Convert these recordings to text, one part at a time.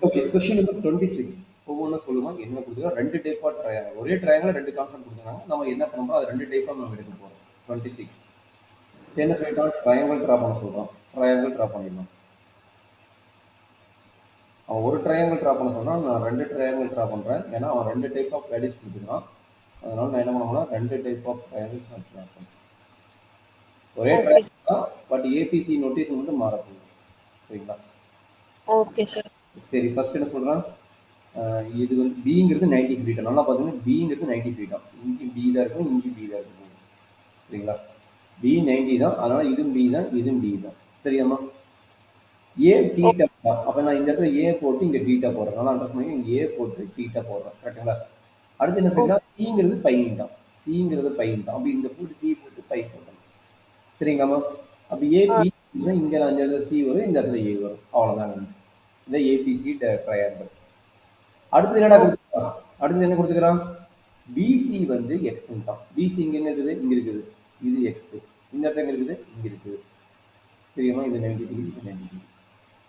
Okay. Question number 26 ஒவ்வொன்னா சொல்லுமா? என்ன குடுத்துருக்காங்க? 2 டைப்பா ஒரே ட்ரையாங்கிள்ல 2 கான்செப்ட் குடுத்துருக்காங்க. நம்ம என்ன பண்ண அது 2 டைப்பா நம்ம எடுக்க போறோம். 26 சரி என்ன சொல்லிட்டோம்? ட்ரையாங்கிள் டிரா பண்ண சொல்றோம். ட்ரையாங்கிள் டிரா பண்ணிடலாம். அவன் ஒரு ட்ரையாங்கிள் டிரா பண்ண சொல்றான். நான் 2 ட்ரையாங்கிள் டிரா பண்றேன். ஏன்னா அவன் 2 டைப் ஆஃப் வேல்யூஸ் குடுத்துருக்கான். அதனால நான் என்ன பண்ண 2 டைப் ஆஃப் ட்ரையாங்கிள்ஸ் நான் டிரா பண்றேன். ஒரே ஓகே. ட்ரையாங்கிள் தான். பட் ஏபிசி நோட்டேஷன் மட்டும் மாறப்போகுது. சரிங்களா? Okay sir. சரி ஃபர்ஸ்ட் என்ன சொல்றான்? இது வந்து பிங்கிறது 90 சொல்லிட்டோம். நல்லா பார்த்தீங்கன்னா பிங்கிறது 90 சொல்லிட்டோம். இங்கே பி தான் இருக்கும், இங்கே பி தான் இருக்கும். சரிங்களா? பி 90 தான். அதனால இதுவும் பி தான், இதுவும் பி தான். சரியாம்மா? A theta. அப்போ நான் இந்த இடத்துல ஏ போட்டு இங்கே தீட்டா போடுறேன். நல்லா அண்டர்ஸ்ட் பண்ணி இங்கே ஏ போட்டு தீட்டா போடுறேன். கரெக்டுங்களா? அடுத்து என்ன சொல்லிக்கலாம்? சிங்கிறது பையன்ட்டான். சிங்கிறது பையன்ட்டான். அப்படி இந்த போட்டு சி போட்டு பை போட்டோம். சரிங்களாம்மா? அப்போ ஏ பி இங்கே நான் இந்த இடத்துல சி வரும், இந்த இடத்துல ஏ வரும். அவ்வளோதாங்க. இந்த ஏபிசி ட்ரையாங்கிள். அடுத்து என்னடா கொடுத்துருக்கான்? அடுத்து என்ன கொடுத்துக்கிறான்? பிசி வந்து எக்ஸ்ன்ட்டான். பிசி இங்க என்ன இருக்குது? இங்க இருக்குது. இது எக்ஸ். இந்த இடத்துல எங்க இருக்குது? இங்க இருக்குது. சரியாமா? இது 90 டிகிரி, இது 90 டிகிரி.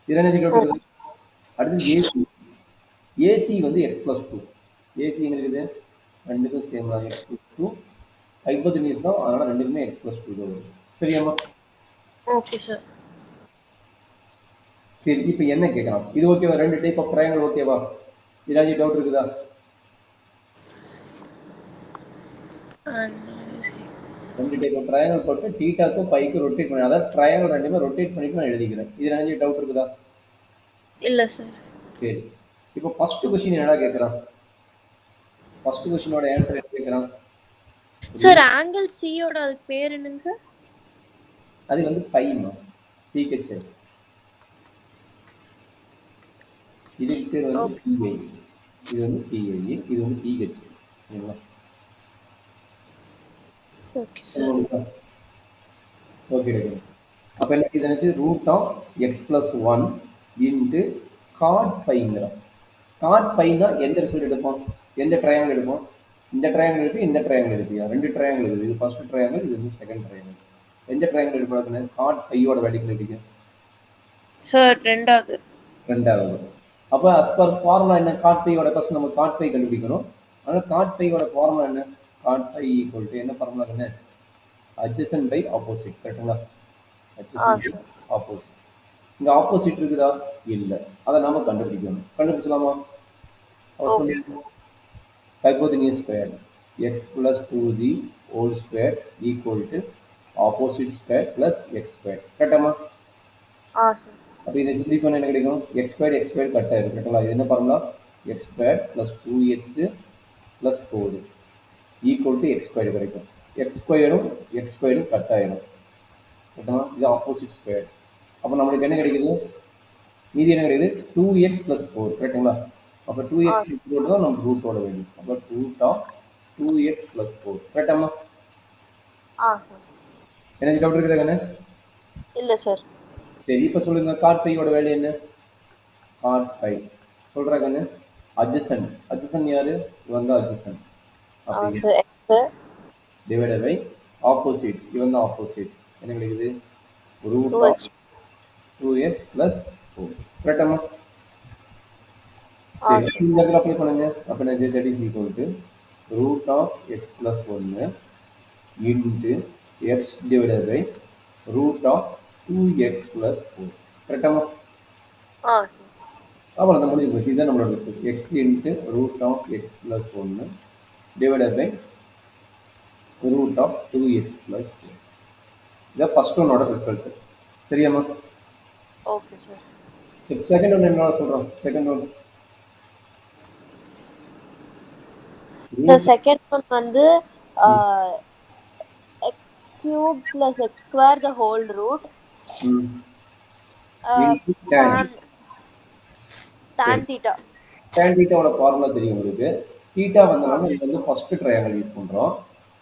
இது என்ன டிகிரி? அடுத்து ஏசி. ஏசி வந்து எக்ஸ் பிளஸ் 2. ஏசி எங்க இருக்குது? ரெண்டுக்கும் சேம் தான். X plus 2. ஹைப்போதெனியூஸ் தான். அதனால ரெண்டுக்குமே எக்ஸ் பிளஸ் 2 தான் வரும். சரியாமா? Okay sir. சரி இப்போ என்ன கேட்கலாம்? இது ஓகேவா? 2 டைப் ஆஃப் ட்ரையாங்கிள் ஓகேவா? ஏதாச்சும் டவுட் இருக்குதா? ரெண்டு டைப் ஆஃப் ட்ரையாங்கிள் போட்டு தீட்டாக்கும் பைக்கும் ரொட்டேட் பண்ணி அதாவது ட்ரையாங்கிள் ரெண்டுமே ரொட்டேட் பண்ணிட்டு நான் எழுதிக்கிறேன். இது ஏதாச்சும் டவுட் இருக்குதா? இல்ல சார். சரி. இப்போ ஃபர்ஸ்ட் கொஸ்டின் என்னடா கேட்குறான்? ஃபர்ஸ்ட் கொஸ்டினோட ஆன்சர் என்ன கேட்குறான்? சார் ஆங்கிள் சியோட அதுக்கு பேர் என்னங்க சார்? அது வந்து பைமா பிஹெச். இதுக்கு பேர் வந்து பிஐ. இது வந்து பிஐ, இது வந்து பிஹெச். சரிங்களா? Okay sir. Okay okay. அப்போ என்ன இது நினச்சி root of x plus 1 into cot பைங்கிறோம். காட் பைனா எந்த ரிசல்ட் எடுப்போம்? எந்த ட்ரையாங்கிள் எடுப்போம்? இந்த ட்ரையாங்கிள் எடுத்து இந்த ட்ரையாங்கிள் எடுப்பியா? 2 ட்ரையாங்கிள் இருக்குது. இது ஃபர்ஸ்ட் ட்ரையாங்கிள், இது வந்து செகண்ட் ட்ரையாங்கிள். எந்த ட்ரையாங்கிள் எடுப்பாங்க? காட் பையோட வேல்யூ கண்டுபிடிக்கும். சார் ரெண்டாவது. ரெண்டாவது. அப்போ as per ஃபார்முலா என்ன? காட் பையோட ஃபர்ஸ்ட் நம்ம காட் பை கண்டுபிடிக்கணும். அதனால காட் பையோட ஃபார்முலா என்ன? காட் பை ஈக்குவல் டு என்ன ஃபார்முலா என்ன? adjacent by opposite. கரெக்டுங்களா? adjacent by opposite. இங்க ஆப்போசிட் இருக்குதா? இல்லை. அதை நாம கண்டுபிடிக்கணும். கண்டுபிடிச்சலாமா? hypotenuse square x plus 2g whole square equal to opposite square plus x square. கரெக்டாமா? சார். அப்போ இதை சிம்பிளி பண்ண என்ன கிடைக்கும்? x square x square cut ஆயிரும். கரெக்டுங்களா? இது என்ன formula? x square plus 2x plus 4 equal to x square கிடைக்கும். x squareம் x squareம் கட் ஆயிரும். கரெக்டுமா? இது ஆப்போசிட் ஸ்கொயர். அப்போ நம்மளுக்கு என்ன கிடைக்குது? மீதி என்ன கிடைக்குது? 2x plus 4. கரெக்டுங்களா? அப்போ 2x plus 4 தான் நம்ம ரூட்டோட வேல்யூ. அப்போ ரூட் ஆஃப் 2x plus 4. கரெக்டாமா? எனக்கு டவுட் இருக்குதா கண்ணு? இல்ல சார். சரி இப்போ சொல்லுங்க காட் பையோட வேல்யூ என்ன? காட் பை சொல்றா கண்ணு. அட்ஜசன்ட். அட்ஜசன்ட் யாரு? இவன் தான் அட்ஜசன்ட். அப்போ டிவைடட் பை ஆப்போசிட். இவன் தான் ஆப்போசிட். என்ன கிடைக்குது? Root of 2x plus 4. கரெக்டாமா? சரி இந்த இடத்துல அப்ளை பண்ணுங்க. அப்போ என்ன that is equal to root of x plus 1 into x divided by root of 2x plus 4. கரெக்டாமா? அவ்வளோ தான் முடிஞ்சு போச்சு. இதுதான் நம்மளோட result. x into root of x plus 1 divided by root of 2x plus 4. இதான் ஃபர்ஸ்ட் ஒன்னோட ரிசல்ட். சரியாம்மா? Okay sir. சரி செகண்ட் ஒன் என்ன சொல்கிறோம்? Second one The second one வந்து x cube plus x square the whole root tan theta. tan theta-ஓட formula தெரியும் உங்களுக்கு. தீட்டா வந்தனால இது வந்து ஃபர்ஸ்ட் ட்ரையாங்கிள் யூஸ் பண்றோம்.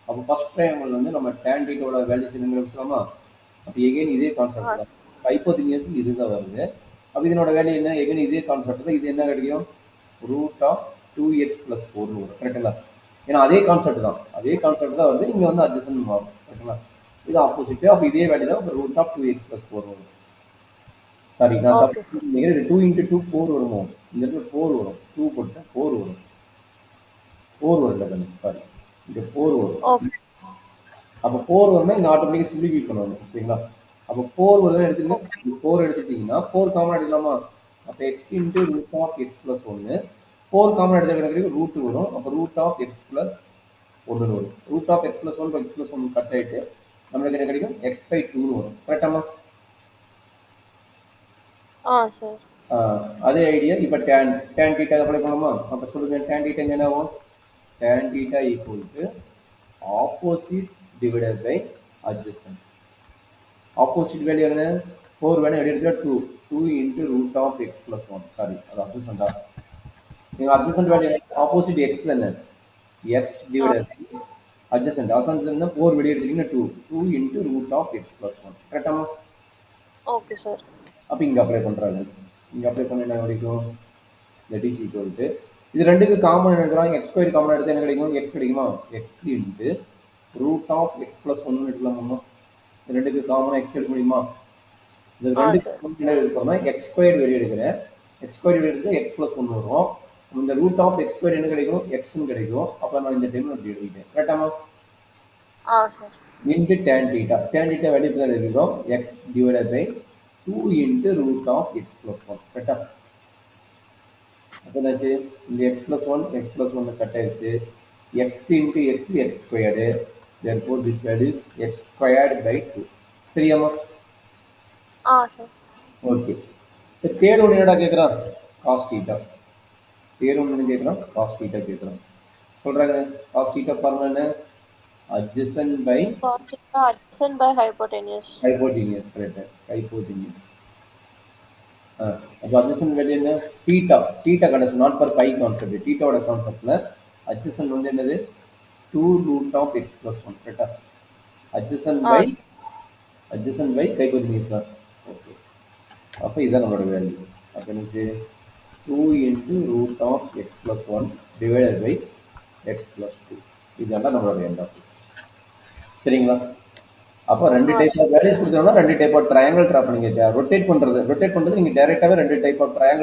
அப்போ ஃபர்ஸ்ட் ட்ரையாங்கிள் வந்து நம்ம tan theta-ஓட வேல்யூஸ் என்ன கண்டுபிடிச்சோமா? அப்போ எகைன் இதே கான்செப்ட் தான். ஹைப்போதெனியஸ் இதுதான் வருது. அப்போ இதனோட வேல்யூ என்ன? எகைன் இதே கான்செப்ட் தான். இது என்ன கிடைக்கும்? ரூட் ஆஃப் 2x plus 4 வரும். கரெக்டுங்களா? ஏன்னா அதே கான்செப்ட் தான். அதே கான்செப்ட் தான் வருது. இங்க வந்து அட்ஜசன்ட் மாறும். கரெக்டுங்களா? இது ஆப்போசிட். அப்போ இதே வேல்யூ தான் ரூட் ஆஃப் 2x plus 4 வரும். சாரி நான் ஓகே தப்பு சார். நினைக்கிறேன். 2 இன்ட்டு 2 4 வருமோ? இந்த இடத்துல 4 வரும். 2 போட்டேன் 4 வரும். 4 வரல கண்ணு சாரி. இங்க 4 வரும். ஓகே. அப்போ 4 வரும்னா இங்க ஆட்டோமேட்டிக்கா சிம்பிளிஃபை பண்ணணும். சரிங்களா? அப்போ 4 வருதுன்னு எடுத்துங்க. ஓகே. 4 எடுத்துட்டீங்கன்னா 4 காமன் எடுக்கலாமா? அப்போ x into root of x plus 1 4 common எடுத்த பிறகு ரூட் வரும். அப்போ ரூட் ஆஃப் எக்ஸ் பிளஸ் 1 வரும். Root of x plus 1 x plus 1 cut ஆயிட்டு நம்மளுக்கு என்ன கிடைக்கும்? எக்ஸ் பை 2 வரும். கரெக்டாமா? சார். அதே ஐடியா இப்போ tan தீட்டா அப்ளை பண்ணலாமா? அப்போ சொல்லுங்க tan தீட்டா என்ன ஆகும்? tan theta equal to opposite divided by adjacent. Opposite value என்ன? 4 வேணும் வெளியே எடுத்தா 2. 2 into root of x plus 1. Sorry அது adjacent. நீங்கள் adjacent value opposite x தானே? x divided by adjacent. adjacent 4 வெளியே எடுத்தீங்கன்னா 2. 2 into root of x plus 1. கரெக்டாமா? Okay sir. அப்போ இங்கே அப்ளை பண்ணுறாங்க. இங்கே அப்ளை பண்ண என்ன கிடைக்கும்? தட் இஸ் ஈக்குவல் டு இது ரெண்டுக்கு காமன் எடுக்கிறாங்க. எக்ஸ் ஸ்கொயர் காமன் எடுத்து என்ன கிடைக்கும்? எக்ஸ் கிடைக்குமா? X into root of x plus ஒன்று எடுக்கலாமா? இது ரெண்டுக்கு காமனாக எக்ஸ் எடுக்க முடியுமா? இந்த ரெண்டுக்கு என்ன எடுக்கிறோம்னா எக்ஸ் ஸ்கொயர் வெளியே எடுக்கிறேன். எக்ஸ் ஸ்கொயர் வெளியே எடுத்து எக்ஸ் பிளஸ் ஒன்று வரும். இந்த ரூட் ஆஃப் எக்ஸ் ஸ்கொயர் என்ன கிடைக்கும்? எக்ஸ்ன்னு கிடைக்கும். அப்போ நான் இந்த டைம் அப்படி எடுத்துக்கிட்டேன். கரெக்டாமா? Sir. Into tan theta. tan theta வெளியே தான் எடுக்கிறோம். X divided by 2 into root of x plus 1. கரெக்டா? அப்போ என்னாச்சு? இந்த எக்ஸ் பிளஸ் 1 கட் ஆயிடுச்சு. X into x x squared. therefore this value is x squared by 2. சரியாமா? சார். ஓகே. இப்போ தேர்ட் ஒன்று என்னடா கேட்குறான்? Cos theta. தேர்ட் ஒன்று கேட்குறான்? காஸ் தீட்டா கேட்குறான். சொல்கிறாங்க காஸ் தீட்டா ஃபார்முலா என்ன? adjacent by Cos theta adjacent by hypotenuse. hypotenuse. Correct. hypotenuse. அப்போ adjacent வேல்யூ என்ன? தீட்டா கண்டஸ் நாட் ஃபார் பை கான்செப்ட். தீட்டாவோட கான்செப்டில் adjacent வந்து என்னது? 2 root of x plus 1. கரெக்டா? adjacent by hypotenuse தான். ஓகே. அப்போ இதுதான் நம்மளோட வேல்யூ. அப்போ என்ன? 2 into root of x plus 1 divided by x plus 2. இதெல்லாம் நம்மளோட எண்ட் ஆஃப் திஸ். சரிங்களா? அப்போ ரெண்டு டைப் ஆஃப் வேல்யூஸ் கொடுத்தோம்னா ரெண்டு டைப் ஆஃப் ட்ரையாங்கிள் ட்ரா பண்ணிங்க. ரொட்டேட் பண்ணுறது நீங்கள் டேரெக்டாகவே ரெண்டு டைப் ஆஃப் ட்ரையாங்கிள்